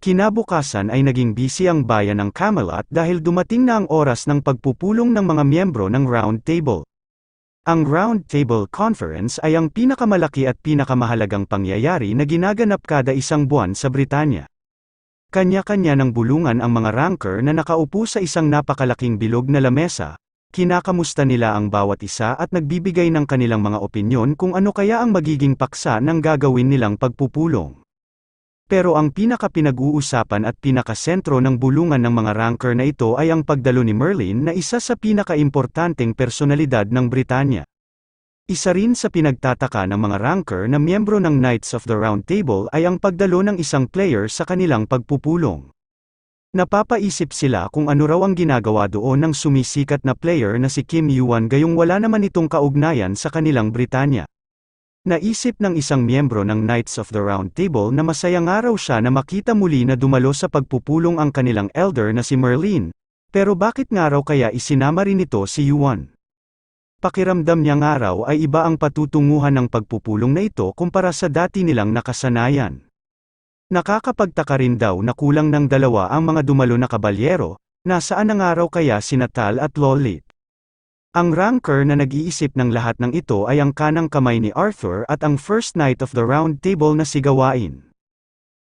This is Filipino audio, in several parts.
Kinabukasan ay naging busy ang bayan ng Camelot dahil dumating na ang oras ng pagpupulong ng mga miyembro ng Round Table. Ang Round Table Conference ay ang pinakamalaki at pinakamahalagang pangyayari na ginaganap kada isang buwan sa Britanya. Kanya-kanya ng bulungan ang mga ranker na nakaupo sa isang napakalaking bilog na lamesa, kinakamusta nila ang bawat isa at nagbibigay ng kanilang mga opinyon kung ano kaya ang magiging paksa ng gagawin nilang pagpupulong. Pero ang pinaka-pinag-uusapan at pinakasentro ng bulungan ng mga ranker na ito ay ang pagdalo ni Merlin na isa sa pinaka-importanteng personalidad ng Britanya. Isa rin sa pinagtataka ng mga ranker na miyembro ng Knights of the Round Table ay ang pagdalo ng isang player sa kanilang pagpupulong. Napapaisip sila kung ano raw ang ginagawa doon ng sumisikat na player na si Kim Yuan gayong wala naman itong kaugnayan sa kanilang Britanya. Naisip ng isang miyembro ng Knights of the Round Table na masayang araw siya na makita muli na dumalo sa pagpupulong ang kanilang elder na si Merlin, pero bakit nga raw kaya isinama rin ito si Yuan? Pakiramdam niyang araw ay iba ang patutunguhan ng pagpupulong na ito kumpara sa dati nilang nakasanayan. Nakakapagtaka rin daw na kulang ng dalawa ang mga dumalo na kabalyero, nasaan ang araw kaya sina Tal at Lolit? Ang ranker na nag-iisip ng lahat ng ito ay ang kanang kamay ni Arthur at ang first knight of the Round Table na si Gawain.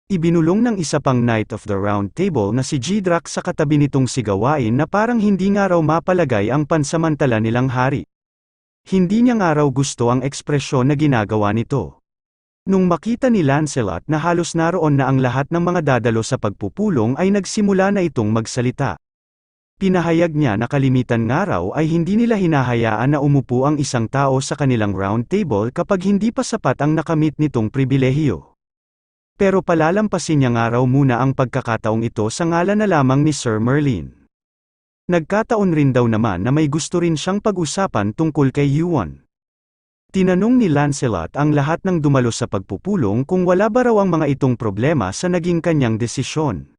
Ibinulong ng isa pang knight of the Round Table na si Gidrak sa katabi nitong si Gawain na parang hindi nga raw mapalagay ang pansamantala nilang hari. Hindi niya nga raw gusto ang ekspresyon na ginagawa nito. Nung makita ni Lancelot na halos naroon na ang lahat ng mga dadalo sa pagpupulong ay nagsimula na itong magsalita. Pinahayag niya na kalimitan nga raw ay hindi nila hinahayaan na umupo ang isang tao sa kanilang round table kapag hindi pa sapat ang nakamit nitong pribilehiyo. Pero palalampasin niya nga raw muna ang pagkakataong ito sa ngalan na lamang ni Sir Merlin. Nagkataon rin daw naman na may gusto rin siyang pag-usapan tungkol kay Yuan. Tinanong ni Lancelot ang lahat ng dumalo sa pagpupulong kung wala ba raw ang mga itong problema sa naging kanyang desisyon.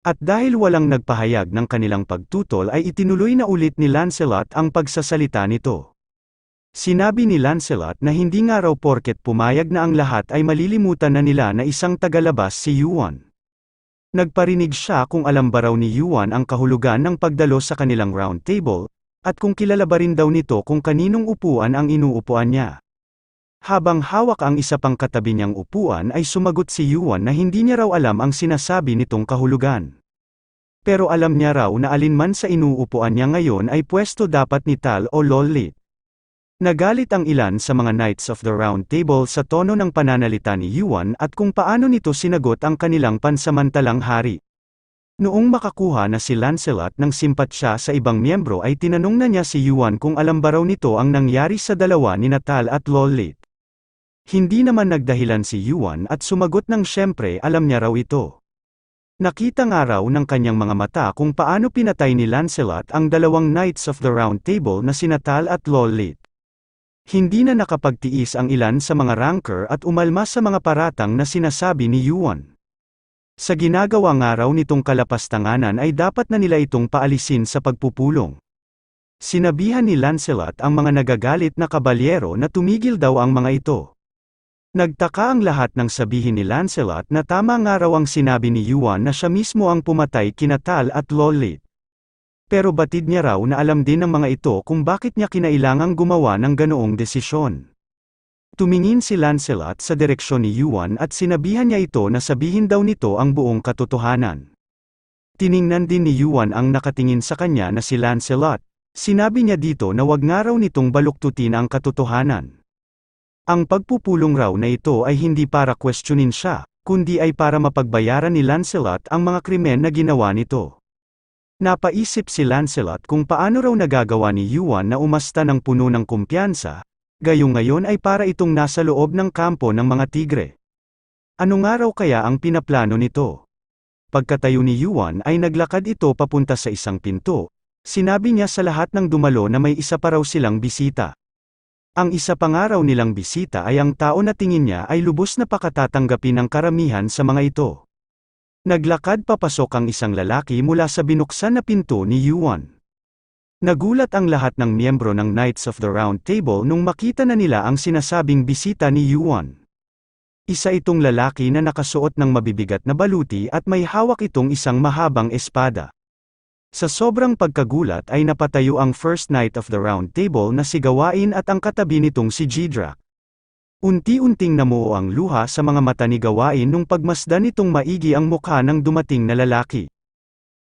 At dahil walang nagpahayag ng kanilang pagtutol ay itinuloy na ulit ni Lancelot ang pagsasalita nito. Sinabi ni Lancelot na hindi nga raw porket pumayag na ang lahat ay malilimutan na nila na isang tagalabas si Yuan. Nagparinig siya kung alam ba raw ni Yuan ang kahulugan ng pagdalo sa kanilang round table, at kung kilala ba rin daw nito kung kaninong upuan ang inuupuan niya. Habang hawak ang isa pang katabi niyang upuan ay sumagot si Yuan na hindi niya raw alam ang sinasabi nitong kahulugan. Pero alam niya raw na alinman sa inuupuan niya ngayon ay pwesto dapat ni Tal o Lolit. Nagalit ang ilan sa mga Knights of the Round Table sa tono ng pananalita ni Yuan at kung paano nito sinagot ang kanilang pansamantalang hari. Noong makakuha na si Lancelot ng simpatsya sa ibang miyembro ay tinanong na niya si Yuan kung alam ba raw nito ang nangyari sa dalawa ni Tal at Lolit. Hindi naman nagdahilan si Yuan at sumagot ng siyempre alam niya raw ito. Nakita nga raw ng kanyang mga mata kung paano pinatay ni Lancelot ang dalawang Knights of the Round Table na sina Tal at Lolit. Hindi na nakapagtiis ang ilan sa mga ranker at umalma sa mga paratang na sinasabi ni Yuan. Sa ginagawa nga raw nitong kalapastanganan ay dapat na nila itong paalisin sa pagpupulong. Sinabihan ni Lancelot ang mga nagagalit na kabalyero na tumigil daw ang mga ito. Nagtaka ang lahat nang sabihin ni Lancelot na tama nga raw ang sinabi ni Yuan na siya mismo ang pumatay kina Tal at Lolit. Pero batid niya raw na alam din ng mga ito kung bakit niya kinailangang gumawa ng ganoong desisyon. Tumingin si Lancelot sa direksyon ni Yuan at sinabihan niya ito na sabihin daw nito ang buong katotohanan. Tiningnan din ni Yuan ang nakatingin sa kanya na si Lancelot. Sinabi niya dito na wag nga raw nitong baluktutin ang katotohanan. Ang pagpupulong raw na ito ay hindi para questionin siya, kundi ay para mapagbayaran ni Lancelot ang mga krimen na ginawa nito. Napaisip si Lancelot kung paano raw nagagawa ni Yuan na umasta ng puno ng kumpiyansa, gayong ngayon ay para itong nasa loob ng kampo ng mga tigre. Ano nga raw kaya ang pinaplano nito? Pagkatayo ni Yuan ay naglakad ito papunta sa isang pinto. Sinabi niya sa lahat ng dumalo na may isa pa raw silang bisita. Ang isa pang araw nilang bisita ay ang tao na tingin niya ay lubos na pakatatanggapin ng karamihan sa mga ito. Naglakad papasok ang isang lalaki mula sa binuksan na pinto ni Yuan. Nagulat ang lahat ng miyembro ng Knights of the Round Table nung makita na nila ang sinasabing bisita ni Yuan. Isa itong lalaki na nakasuot ng mabibigat na baluti at may hawak itong isang mahabang espada. Sa sobrang pagkagulat ay napatayo ang first knight of the round table na si Gawain at ang katabi nitong si Jidrak. Unti-unting namuo ang luha sa mga mata ni Gawain nung pagmasdan nitong maigi ang mukha ng dumating na lalaki.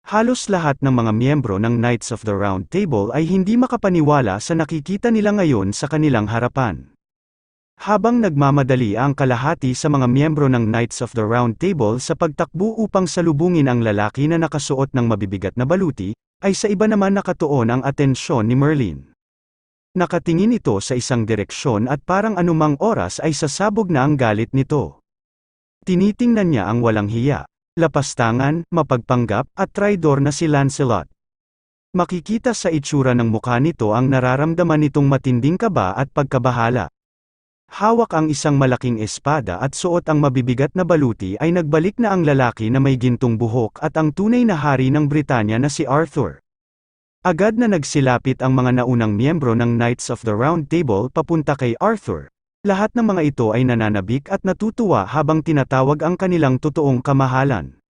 Halos lahat ng mga miyembro ng Knights of the Round Table ay hindi makapaniwala sa nakikita nila ngayon sa kanilang harapan. Habang nagmamadali ang kalahati sa mga miyembro ng Knights of the Round Table sa pagtakbo upang salubungin ang lalaki na nakasuot ng mabibigat na baluti, ay sa iba naman nakatuon ang atensyon ni Merlin. Nakatingin ito sa isang direksyon at parang anumang oras ay sasabog na ang galit nito. Tinitingnan niya ang walang hiya, lapastangan, mapagpanggap, at traidor na si Lancelot. Makikita sa itsura ng mukha nito ang nararamdaman nitong matinding kaba at pagkabahala. Hawak ang isang malaking espada at suot ang mabibigat na baluti ay nagbalik na ang lalaki na may gintong buhok at ang tunay na hari ng Britanya na si Arthur. Agad na nagsilapit ang mga naunang miyembro ng Knights of the Round Table papunta kay Arthur. Lahat ng mga ito ay nananabik at natutuwa habang tinatawag ang kanilang totoong kamahalan.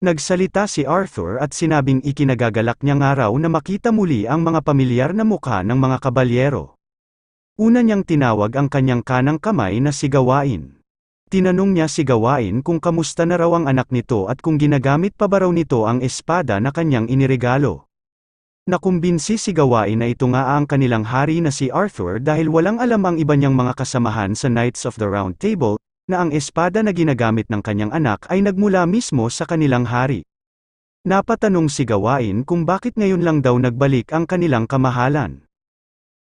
Nagsalita si Arthur at sinabing ikinagagalak niya nga raw na makita muli ang mga pamilyar na mukha ng mga kabalyero. Una niyang tinawag ang kanyang kanang kamay na si Gawain. Tinanong niya si Gawain kung kamusta na raw ang anak nito at kung ginagamit pa ba raw nito ang espada na kanyang iniregalo. Nakumbinsi si Gawain na ito nga ang kanilang hari na si Arthur dahil walang alam ang iba niyang mga kasamahan sa Knights of the Round Table, na ang espada na ginagamit ng kanyang anak ay nagmula mismo sa kanilang hari. Napatanong si Gawain kung bakit ngayon lang daw nagbalik ang kanilang kamahalan.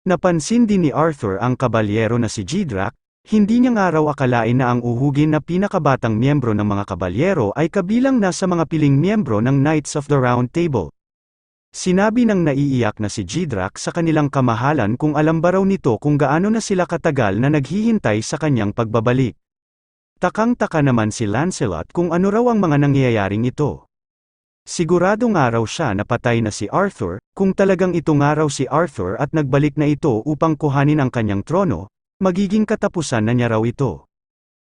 Napansin din ni Arthur ang kabalyero na si Jidrak, hindi niya nga raw akalain na ang uhugin na pinakabatang miyembro ng mga kabalyero ay kabilang na sa mga piling miyembro ng Knights of the Round Table. Sinabi ng naiiyak na si Jidrak sa kanilang kamahalan kung alam ba raw nito kung gaano na sila katagal na naghihintay sa kanyang pagbabalik. Takang-taka naman si Lancelot kung ano raw ang mga nangyayaring ito. Sigurado nga raw siya na patay na si Arthur, kung talagang ito nga raw si Arthur at nagbalik na ito upang kuhanin ang kanyang trono, magiging katapusan na niya raw ito.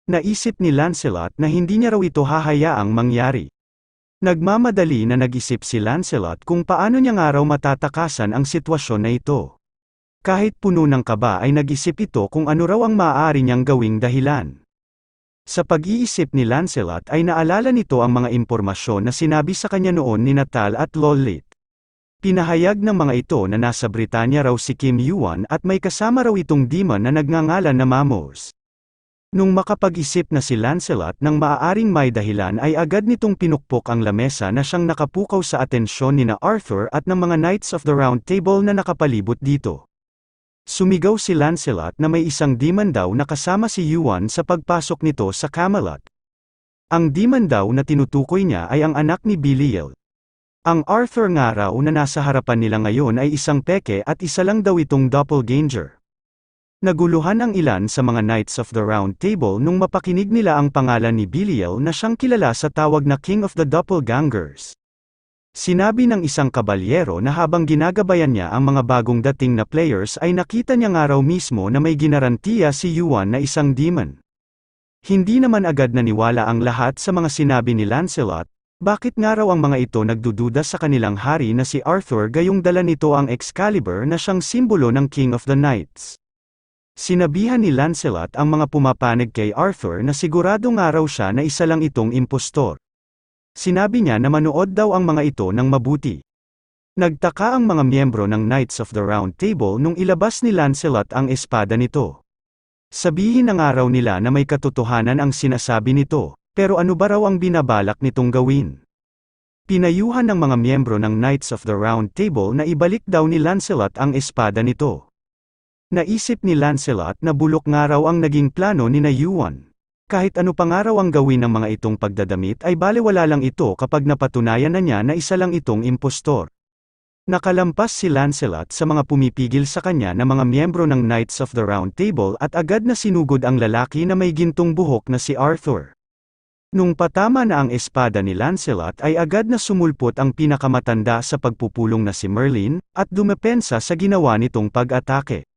Naisip ni Lancelot na hindi niya raw ito hahayaang mangyari. Nagmamadali na nag-isip si Lancelot kung paano niya nga raw matatakasan ang sitwasyon na ito. Kahit puno ng kaba ay nag-isip ito kung ano raw ang maaari niyang gawing dahilan. Sa pag-iisip ni Lancelot ay naalala nito ang mga impormasyon na sinabi sa kanya noon ni Natal at Lollit. Pinahayag ng mga ito na nasa Britanya raw si Kim Yuan at may kasama raw itong demon na nagngangalan na Mamos. Nung makapag-isip na si Lancelot ng maaaring may dahilan ay agad nitong pinukpok ang lamesa na siyang nakapukaw sa atensyon ni na Arthur at ng mga Knights of the Round Table na nakapalibot dito. Sumigaw si Lancelot na may isang demon daw na kasama si Yuan sa pagpasok nito sa Camelot. Ang demon daw na tinutukoy niya ay ang anak ni Belial. Ang Arthur nga raw na nasa harapan nila ngayon ay isang peke at isa lang daw itong doppelganger. Naguluhan ang ilan sa mga Knights of the Round Table nung mapakinig nila ang pangalan ni Belial na siyang kilala sa tawag na King of the Doppelgangers. Sinabi ng isang kabalyero na habang ginagabayan niya ang mga bagong dating na players ay nakita niya nga raw mismo na may ginarantiya si Yuan na isang demon. Hindi naman agad naniwala ang lahat sa mga sinabi ni Lancelot, bakit nga raw ang mga ito nagdududa sa kanilang hari na si Arthur gayong dala nito ang Excalibur na siyang simbolo ng King of the Knights. Sinabihan ni Lancelot ang mga pumapanig kay Arthur na sigurado nga raw siya na isa lang itong impostor. Sinabi niya na manood daw ang mga ito ng mabuti. Nagtaka ang mga miyembro ng Knights of the Round Table nung ilabas ni Lancelot ang espada nito. Sabihin na nga raw nila na may katotohanan ang sinasabi nito, pero ano ba raw ang binabalak nitong gawin? Pinayuhan ng mga miyembro ng Knights of the Round Table na ibalik daw ni Lancelot ang espada nito. Naisip ni Lancelot na bulok nga raw ang naging plano ni na Yuan. Kahit ano pa nga raw ang gawin ng mga itong pagdadamit ay balewala lang ito kapag napatunayan na niya na isa lang itong impostor. Nakalampas si Lancelot sa mga pumipigil sa kanya na mga miyembro ng Knights of the Round Table at agad na sinugod ang lalaki na may gintong buhok na si Arthur. Nung patama na ang espada ni Lancelot ay agad na sumulpot ang pinakamatanda sa pagpupulong na si Merlin, at dumepensa sa ginawa nitong pag-atake.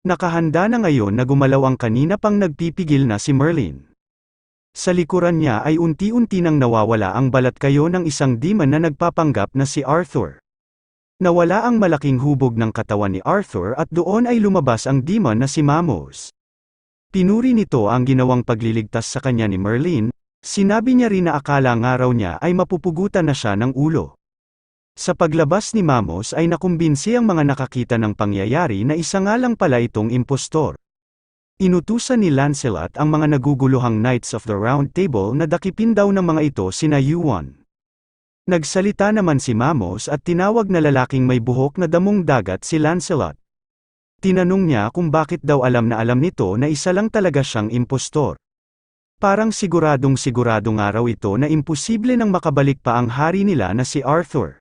Nakahanda na ngayon na gumalaw ang kanina pang nagpipigil na si Merlin. Sa likuran niya ay unti-unti nang nawawala ang balat kayo ng isang demon na nagpapanggap na si Arthur. Nawala ang malaking hubog ng katawan ni Arthur at doon ay lumabas ang demon na si Mamos. Pinuri nito ang ginawang pagliligtas sa kanya ni Merlin, sinabi niya rin na akala nga raw niya ay mapupugutan na siya ng ulo. Sa paglabas ni Mamos ay nakumbinsi ang mga nakakita ng pangyayari na isa nga lang pala itong impostor. Inutusan ni Lancelot ang mga naguguluhang Knights of the Round Table na dakipin daw ng mga ito sina Yuan. Nagsalita naman si Mamos at tinawag na lalaking may buhok na damong dagat si Lancelot. Tinanong niya kung bakit daw alam na alam nito na isa lang talaga siyang impostor. Parang siguradong nga raw ito na imposible nang makabalik pa ang hari nila na si Arthur.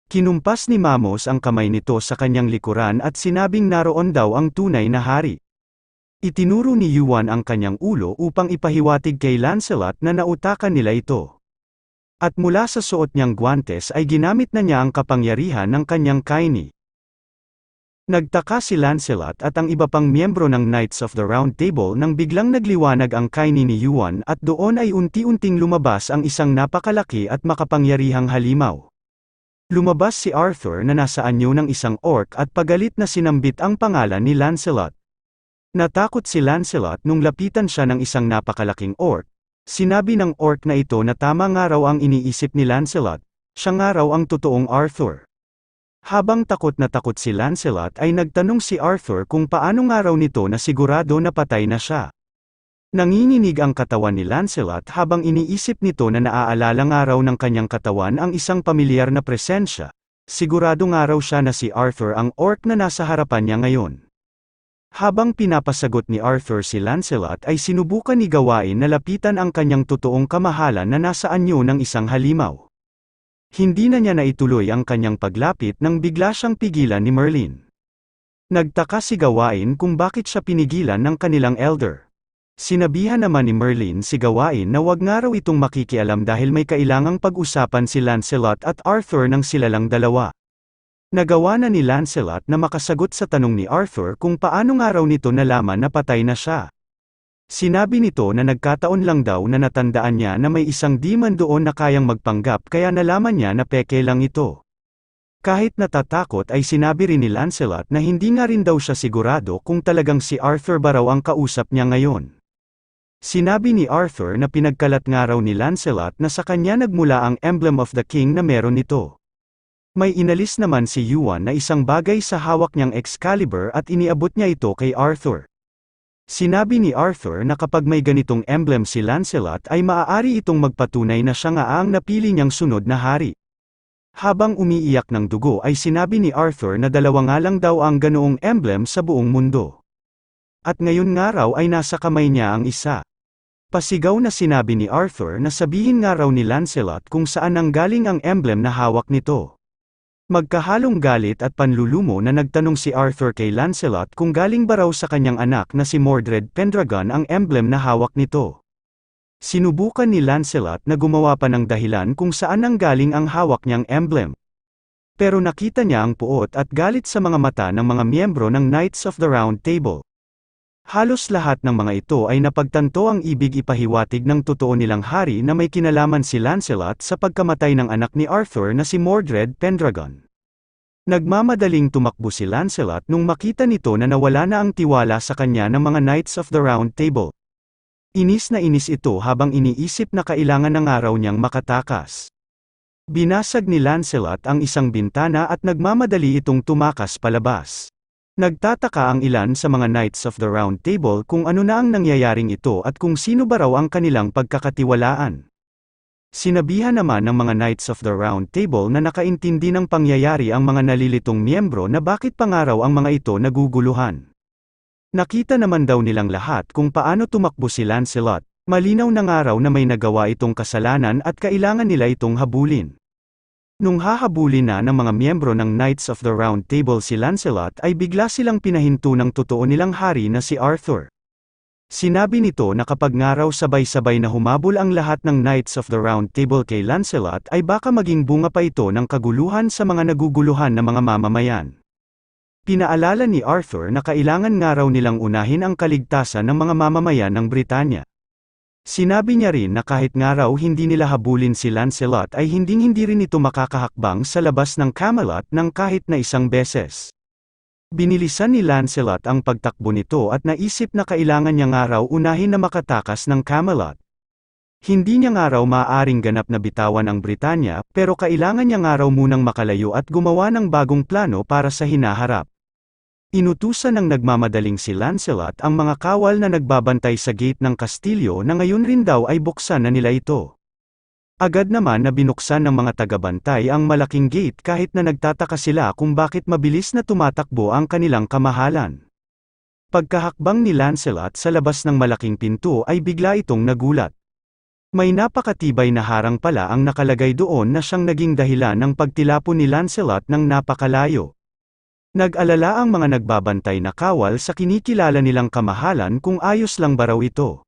Kinumpas ni Mamos ang kamay nito sa kanyang likuran at sinabing naroon daw ang tunay na hari. Itinuro ni Yuan ang kanyang ulo upang ipahiwatig kay Lancelot na nautakan nila ito. At mula sa suot niyang guwantes ay ginamit na niya ang kapangyarihan ng kanyang kaini. Nagtaka si Lancelot at ang iba pang miyembro ng Knights of the Round Table nang biglang nagliwanag ang kaini ni Yuan at doon ay unti-unting lumabas ang isang napakalaki at makapangyarihang halimaw. Lumabas si Arthur na nasa anyo ng isang orc at pagalit na sinambit ang pangalan ni Lancelot. Natakot si Lancelot nung lapitan siya ng isang napakalaking orc. Sinabi ng orc na ito na tama nga raw ang iniisip ni Lancelot, siya nga raw ang totoong Arthur. Habang takot na takot si Lancelot ay nagtanong si Arthur kung paano nga raw nito na sigurado na patay na siya. Nanginginig ang katawan ni Lancelot habang iniisip nito na naaalala nga raw ng kanyang katawan ang isang pamilyar na presensya. Sigurado nga raw siya na si Arthur ang orc na nasa harapan niya ngayon. Habang pinapasagot ni Arthur si Lancelot ay sinubukan ni gawain na lapitan ang kanyang totoong kamahalan na nasa anyo ng isang halimaw. Hindi na niya naituloy ang kanyang paglapit nang bigla siyang pigilan ni Merlin. Nagtaka si gawain kung bakit siya pinigilan ng kanilang elder. Sinabihan naman ni Merlin si gawain na wag nga raw itong makikialam dahil may kailangang pag-usapan si Lancelot at Arthur ng sila lang dalawa. Nagawa na ni Lancelot na makasagot sa tanong ni Arthur kung paano nga raw nito nalaman na patay na siya. Sinabi nito na nagkataon lang daw na natandaan niya na may isang demon doon na kayang magpanggap kaya nalaman niya na peke lang ito. Kahit natatakot ay sinabi rin ni Lancelot na hindi nga rin daw siya sigurado kung talagang si Arthur ba raw ang kausap niya ngayon. Sinabi ni Arthur na pinagkalat nga raw ni Lancelot na sa kanya nagmula ang Emblem of the King na meron nito. May inalis naman si Yuan na isang bagay sa hawak niyang Excalibur at iniabot niya ito kay Arthur. Sinabi ni Arthur na kapag may ganitong emblem si Lancelot ay maaari itong magpatunay na siya nga ang napili niyang sunod na hari. Habang umiiyak ng dugo ay sinabi ni Arthur na dalawa nga lang daw ang ganoong emblem sa buong mundo. At ngayon nga raw ay nasa kamay niya ang isa. Pasigaw na sinabi ni Arthur na sabihin nga raw ni Lancelot kung saan nanggaling ang emblem na hawak nito. Magkahalong galit at panlulumo na nagtanong si Arthur kay Lancelot kung galing ba raw sa kanyang anak na si Mordred Pendragon ang emblem na hawak nito. Sinubukan ni Lancelot na gumawa pa ng dahilan kung saan nanggaling ang hawak niyang emblem. Pero nakita niya ang puot at galit sa mga mata ng mga miyembro ng Knights of the Round Table. Halos lahat ng mga ito ay napagtanto ang ibig ipahiwatig ng totoo nilang hari na may kinalaman si Lancelot sa pagkamatay ng anak ni Arthur na si Mordred Pendragon. Nagmamadaling tumakbo si Lancelot nung makita nito na nawala na ang tiwala sa kanya ng mga Knights of the Round Table. Inis na inis ito habang iniisip na kailangan ng araw niyang makatakas. Binasag ni Lancelot ang isang bintana at nagmamadali itong tumakas palabas. Nagtataka ang ilan sa mga Knights of the Round Table kung ano na ang nangyayaring ito at kung sino ba raw ang kanilang pagkakatiwalaan. Sinabihan naman ng mga Knights of the Round Table na nakaintindi ng pangyayari ang mga nalilitong miyembro na bakit pa nga raw ang mga ito naguguluhan. Nakita naman daw nilang lahat kung paano tumakbo si Lancelot, malinaw na nga raw na may nagawa itong kasalanan at kailangan nila itong habulin. Nung hahabulin na ng mga miyembro ng Knights of the Round Table si Lancelot ay bigla silang pinahinto ng totoo nilang hari na si Arthur. Sinabi nito na kapag nga raw sabay-sabay na humabol ang lahat ng Knights of the Round Table kay Lancelot ay baka maging bunga pa ito ng kaguluhan sa mga naguguluhan na mga mamamayan. Pinaalala ni Arthur na kailangan nga raw nilang unahin ang kaligtasan ng mga mamamayan ng Britanya. Sinabi niya rin na kahit nga raw hindi nila habulin si Lancelot ay hinding-hindi rin ito makakahakbang sa labas ng Camelot ng kahit na isang beses. Binilisan ni Lancelot ang pagtakbo nito at naisip na kailangan niya nga raw unahin na makatakas ng Camelot. Hindi niya nga raw maaaring ganap na bitawan ang Britanya, pero kailangan niya nga raw munang makalayo at gumawa ng bagong plano para sa hinaharap. Inutusan ng nagmamadaling si Lancelot ang mga kawal na nagbabantay sa gate ng kastilyo na ngayon rin daw ay buksan na nila ito. Agad naman na binuksan ng mga tagabantay ang malaking gate kahit na nagtataka sila kung bakit mabilis na tumatakbo ang kanilang kamahalan. Pagkahakbang ni Lancelot sa labas ng malaking pinto ay bigla itong nagulat. May napakatibay na harang pala ang nakalagay doon na siyang naging dahilan ng pagtilapon ni Lancelot ng napakalayo. Nag-alala ang mga nagbabantay na kawal sa kinikilala nilang kamahalan kung ayos lang ba raw ito.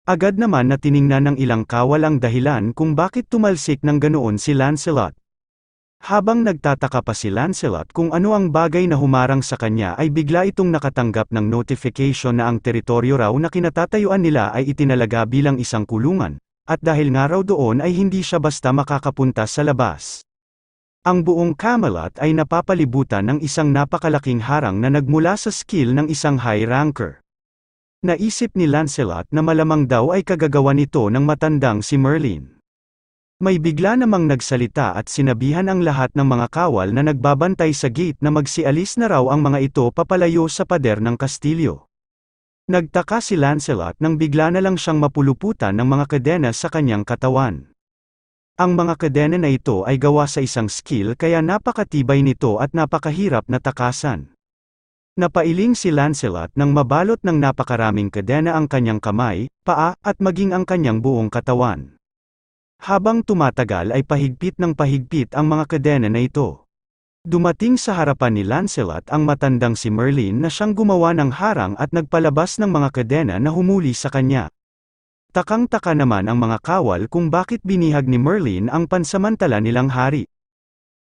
Agad naman na tiningnan ng ilang kawal ang dahilan kung bakit tumalsik ng ganoon si Lancelot. Habang nagtataka pa si Lancelot kung ano ang bagay na humarang sa kanya ay bigla itong nakatanggap ng notification na ang teritoryo raw na kinatatayuan nila ay itinalaga bilang isang kulungan, at dahil nga raw doon ay hindi siya basta makakapunta sa labas. Ang buong Camelot ay napapalibutan ng isang napakalaking harang na nagmula sa skill ng isang high ranker. Naisip ni Lancelot na malamang daw ay kagagawa nito ng matandang si Merlin. May bigla namang nagsalita at sinabihan ang lahat ng mga kawal na nagbabantay sa gate na magsialis na raw ang mga ito papalayo sa pader ng kastilyo. Nagtaka si Lancelot nang bigla na lang siyang mapuluputan ng mga kadena sa kanyang katawan. Ang mga kadena na ito ay gawa sa isang skill kaya napakatibay nito at napakahirap na takasan. Napailing si Lancelot nang mabalot ng napakaraming kadena ang kanyang kamay, paa, at maging ang kanyang buong katawan. Habang tumatagal ay pahigpit ng pahigpit ang mga kadena na ito. Dumating sa harapan ni Lancelot ang matandang si Merlin na siyang gumawa ng harang at nagpalabas ng mga kadena na humuli sa kanya. Takang-taka naman ang mga kawal kung bakit binihag ni Merlin ang pansamantala nilang hari.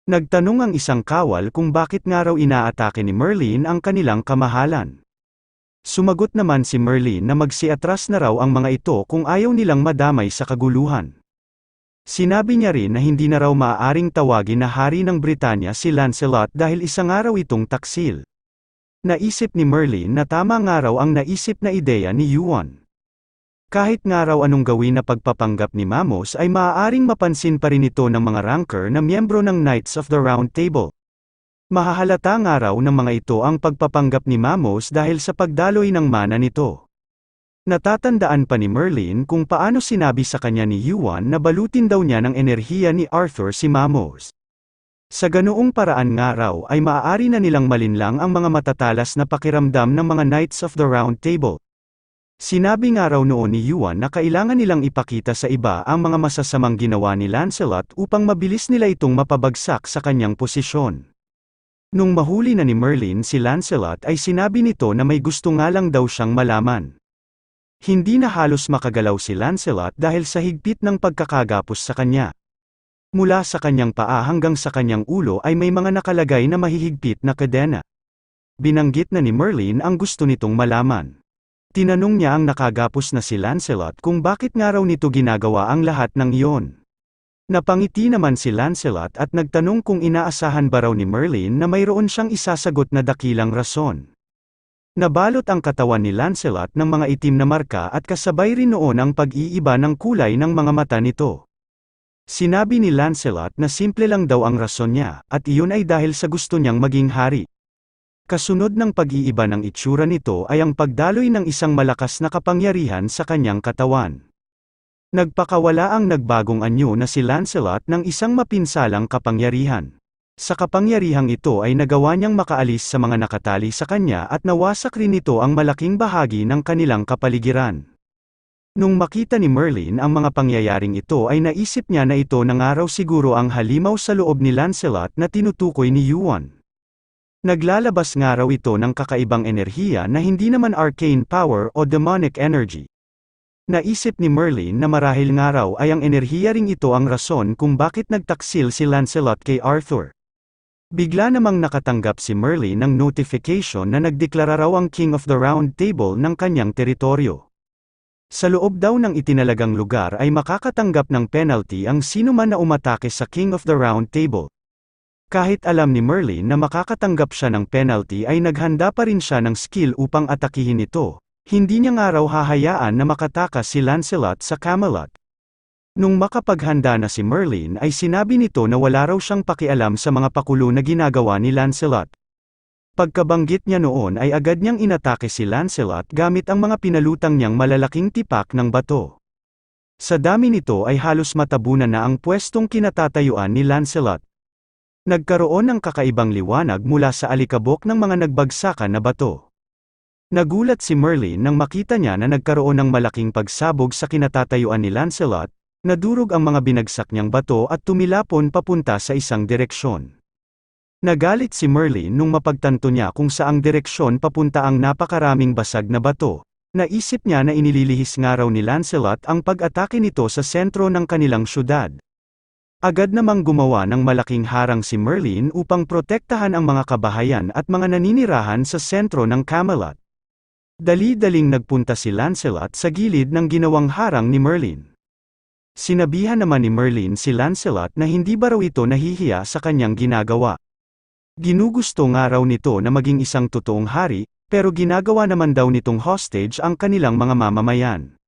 Nagtanong ang isang kawal kung bakit nga raw inaatake ni Merlin ang kanilang kamahalan. Sumagot naman si Merlin na magsiatras na raw ang mga ito kung ayaw nilang madamay sa kaguluhan. Sinabi niya rin na hindi na raw maaaring tawagin na hari ng Britanya si Lancelot dahil isang araw itong taksil. Naisip ni Merlin na tama nga raw ang naisip na ideya ni Yuan. Kahit nga raw anong gawin na pagpapanggap ni Mamos ay maaaring mapansin pa rin ito ng mga ranker na miyembro ng Knights of the Round Table. Mahahalata nga raw ng mga ito ang pagpapanggap ni Mamos dahil sa pagdaloy ng mana nito. Natatandaan pa ni Merlin kung paano sinabi sa kanya ni Yuan na balutin daw niya ng enerhiya ni Arthur si Mamos. Sa ganoong paraan nga raw ay maaari na nilang malinlang ang mga matatalas na pakiramdam ng mga Knights of the Round Table. Sinabi nga raw noon ni Yuan na kailangan nilang ipakita sa iba ang mga masasamang ginawa ni Lancelot upang mabilis nila itong mapabagsak sa kanyang posisyon. Nung mahuli na ni Merlin si Lancelot ay sinabi nito na may gusto nga lang daw siyang malaman. Hindi na halos makagalaw si Lancelot dahil sa higpit ng pagkakagapos sa kanya. Mula sa kanyang paa hanggang sa kanyang ulo ay may mga nakalagay na mahihigpit na kadena. Binanggit na ni Merlin ang gusto nitong malaman. Tinanong niya ang nakagapos na si Lancelot kung bakit nga raw nito ginagawa ang lahat ng iyon. Napangiti naman si Lancelot at nagtanong kung inaasahan ba raw ni Merlin na mayroon siyang isasagot na dakilang rason. Nabalot ang katawan ni Lancelot ng mga itim na marka at kasabay rin noon ang pag-iiba ng kulay ng mga mata nito. Sinabi ni Lancelot na simple lang daw ang rason niya, at iyon ay dahil sa gusto niyang maging hari. Kasunod ng pag-iiba ng itsura nito ay ang pagdaloy ng isang malakas na kapangyarihan sa kanyang katawan. Nagpakawala ang nagbagong anyo na si Lancelot ng isang mapinsalang kapangyarihan. Sa kapangyarihang ito ay nagawa niyang makaalis sa mga nakatali sa kanya at nawasak rin nito ang malaking bahagi ng kanilang kapaligiran. Nung makita ni Merlin ang mga pangyayaring ito ay naisip niya na ito na nga raw siguro ang halimaw sa loob ni Lancelot na tinutukoy ni Yuan. Naglalabas nga raw ito ng kakaibang enerhiya na hindi naman arcane power o demonic energy. Naisip ni Merlin na marahil nga raw ay ang enerhiya ring ito ang rason kung bakit nagtaksil si Lancelot kay Arthur. Bigla namang nakatanggap si Merlin ng notification na nagdeklara raw ang King of the Round Table ng kanyang teritoryo. Sa loob daw ng itinalagang lugar ay makakatanggap ng penalty ang sino man na umatake sa King of the Round Table. Kahit alam ni Merlin na makakatanggap siya ng penalty ay naghanda pa rin siya ng skill upang atakihin ito. Hindi niya nga raw hahayaan na makatakas si Lancelot sa Camelot. Nung makapaghanda na si Merlin ay sinabi nito na wala raw siyang pakialam sa mga pakulo na ginagawa ni Lancelot. Pagkabanggit niya noon ay agad niyang inatake si Lancelot gamit ang mga pinalutang niyang malalaking tipak ng bato. Sa dami nito ay halos matabunan na ang pwestong kinatatayuan ni Lancelot. Nagkaroon ng kakaibang liwanag mula sa alikabok ng mga nagbagsakan na bato. Nagulat si Merlin nang makita niya na nagkaroon ng malaking pagsabog sa kinatatayuan ni Lancelot, nadurog ang mga binagsak niyang bato at tumilapon papunta sa isang direksyon. Nagalit si Merlin nung mapagtanto niya kung saang direksyon papunta ang napakaraming basag na bato. Naisip niya na inililihis nga raw ni Lancelot ang pag-atake nito sa sentro ng kanilang syudad. Agad namang gumawa ng malaking harang si Merlin upang protektahan ang mga kabahayan at mga naninirahan sa sentro ng Camelot. Dali-daling nagpunta si Lancelot sa gilid ng ginawang harang ni Merlin. Sinabihan naman ni Merlin si Lancelot na hindi ba raw ito nahihiya sa kanyang ginagawa. Ginugusto nga raw nito na maging isang totoong hari, pero ginagawa naman daw nitong hostage ang kanilang mga mamamayan.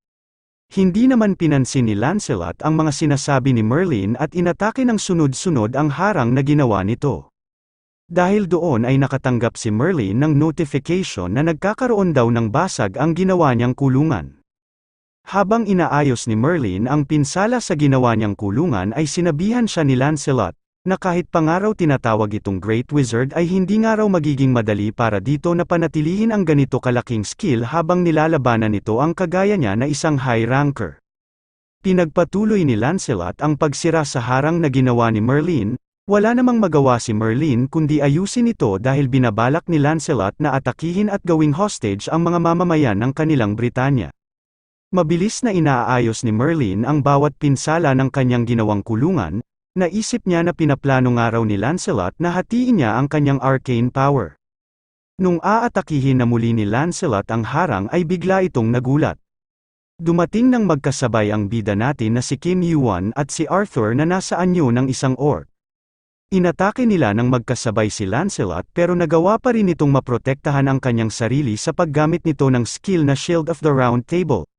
Hindi naman pinansin ni Lancelot ang mga sinasabi ni Merlin at inatake ng sunod-sunod ang harang na ginawa nito. Dahil doon ay nakatanggap si Merlin ng notification na nagkakaroon daw ng basag ang ginawa niyang kulungan. Habang inaayos ni Merlin ang pinsala sa ginawa niyang kulungan ay sinabihan siya ni Lancelot, na kahit pa nga raw tinatawag itong Great Wizard ay hindi nga raw magiging madali para dito na panatilihin ang ganito kalaking skill habang nilalabanan nito ang kagaya niya na isang high ranker. Pinagpatuloy ni Lancelot ang pagsira sa harang na ginawa ni Merlin. Wala namang magawa si Merlin kundi ayusin ito dahil binabalak ni Lancelot na atakihin at gawing hostage ang mga mamamayan ng kanilang Britanya. Mabilis na inaayos ni Merlin ang bawat pinsala ng kanyang ginawang kulungan. Naisip niya na pinaplano nga raw ni Lancelot na hatiin niya ang kanyang arcane power. Nung aatakihin na muli ni Lancelot ang harang ay bigla itong nagulat. Dumating nang magkasabay ang bida natin na si Kim Yuan at si Arthur na nasa anyo ng isang orc. Inatake nila nang magkasabay si Lancelot pero nagawa pa rin itong maprotektahan ang kanyang sarili sa paggamit nito ng skill na Shield of the Round Table.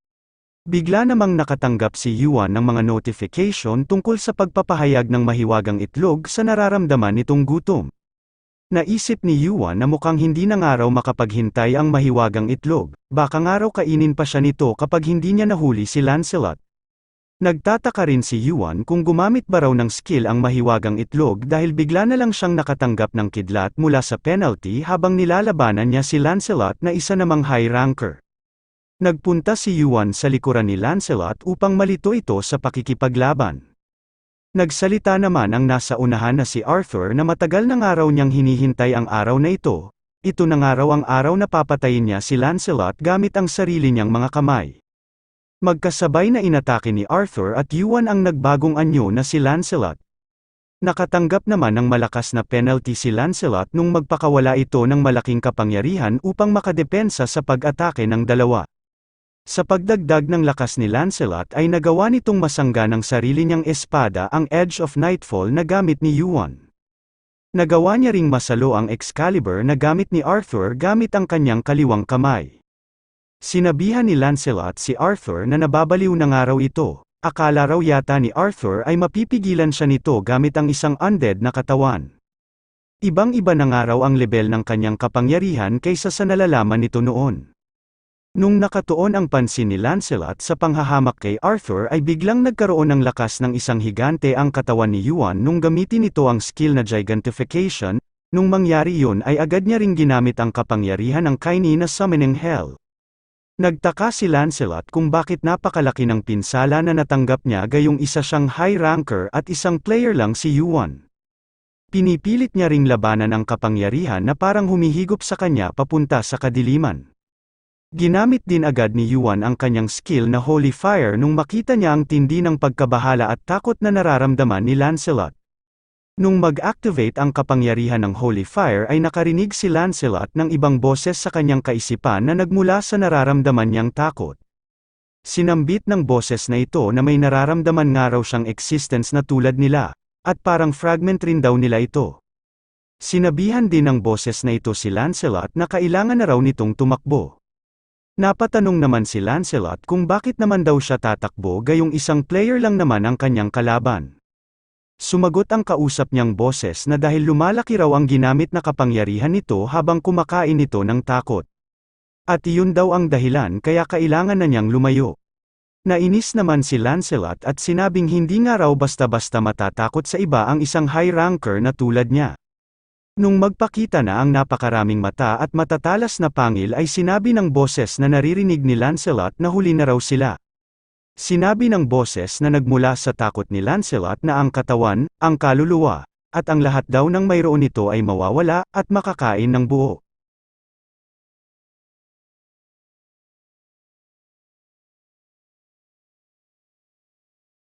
Bigla namang nakatanggap si Yuan ng mga notification tungkol sa pagpapahayag ng mahiwagang itlog sa nararamdaman nitong gutom. Naisip ni Yuan na mukhang hindi na nga raw makapaghintay ang mahiwagang itlog, baka nga raw kainin pa siya nito kapag hindi niya nahuli si Lancelot. Nagtataka rin si Yuan kung gumamit ba raw ng skill ang mahiwagang itlog dahil bigla na lang siyang nakatanggap ng kidlat mula sa penalty habang nilalabanan niya si Lancelot na isa namang high ranker. Nagpunta si Yuan sa likuran ni Lancelot upang malito ito sa pakikipaglaban. Nagsalita naman ang nasa unahan na si Arthur na matagal na nga raw niyang hinihintay ang araw na ito. Ito na nga raw ang araw na papatayin niya si Lancelot gamit ang sarili niyang mga kamay. Magkasabay na inatake ni Arthur at Yuan ang nagbagong anyo na si Lancelot. Nakatanggap naman ng malakas na penalty si Lancelot nung magpakawala ito ng malaking kapangyarihan upang makadepensa sa pag-atake ng dalawa. Sa pagdagdag ng lakas ni Lancelot ay nagawa nitong masangga ng sarili niyang espada ang Edge of Nightfall na gamit ni Yuan. Nagawa niya ring masalo ang Excalibur na gamit ni Arthur gamit ang kanyang kaliwang kamay. Sinabihan ni Lancelot si Arthur na nababaliw na nga raw ito. Akala raw yata ni Arthur ay mapipigilan siya nito gamit ang isang undead na katawan. Ibang-iba na nga raw ang level ng kanyang kapangyarihan kaysa sa nalalaman nito noon. Nung nakatuon ang pansin ni Lancelot sa panghahamak kay Arthur ay biglang nagkaroon ng lakas ng isang higante ang katawan ni Yuan nung gamitin nito ang skill na Gigantification. Nung mangyari yun ay agad niya ring ginamit ang kapangyarihan ng Kaini na Summoning Hell. Nagtaka si Lancelot kung bakit napakalaki ng pinsala na natanggap niya gayong isa siyang high ranker at isang player lang si Yuan. Pinipilit niya ring labanan ang kapangyarihan na parang humihigop sa kanya papunta sa kadiliman. Ginamit din agad ni Yuan ang kanyang skill na Holy Fire nung makita niya ang tindi ng pagkabahala at takot na nararamdaman ni Lancelot. Nung mag-activate ang kapangyarihan ng Holy Fire ay nakarinig si Lancelot ng ibang boses sa kanyang kaisipan na nagmula sa nararamdaman niyang takot. Sinambit ng boses na ito na may nararamdaman nga raw siyang existence na tulad nila, at parang fragment rin daw nila ito. Sinabihan din ng boses na ito si Lancelot na kailangan na raw nitong tumakbo. Napatanong naman si Lancelot kung bakit naman daw siya tatakbo gayong isang player lang naman ang kanyang kalaban. Sumagot ang kausap niyang boses na dahil lumalaki raw ang ginamit na kapangyarihan nito habang kumakain ito ng takot. At iyon daw ang dahilan kaya kailangan na niyang lumayo. Nainis naman si Lancelot at sinabing hindi nga raw basta-basta matatakot sa iba ang isang high ranker na tulad niya. Nung magpakita na ang napakaraming mata at matatalas na pangil ay sinabi ng boses na naririnig ni Lancelot na huli na raw sila. Sinabi ng boses na nagmula sa takot ni Lancelot na ang katawan, ang kaluluwa, at ang lahat daw ng mayroon nito ay mawawala at makakain ng buo.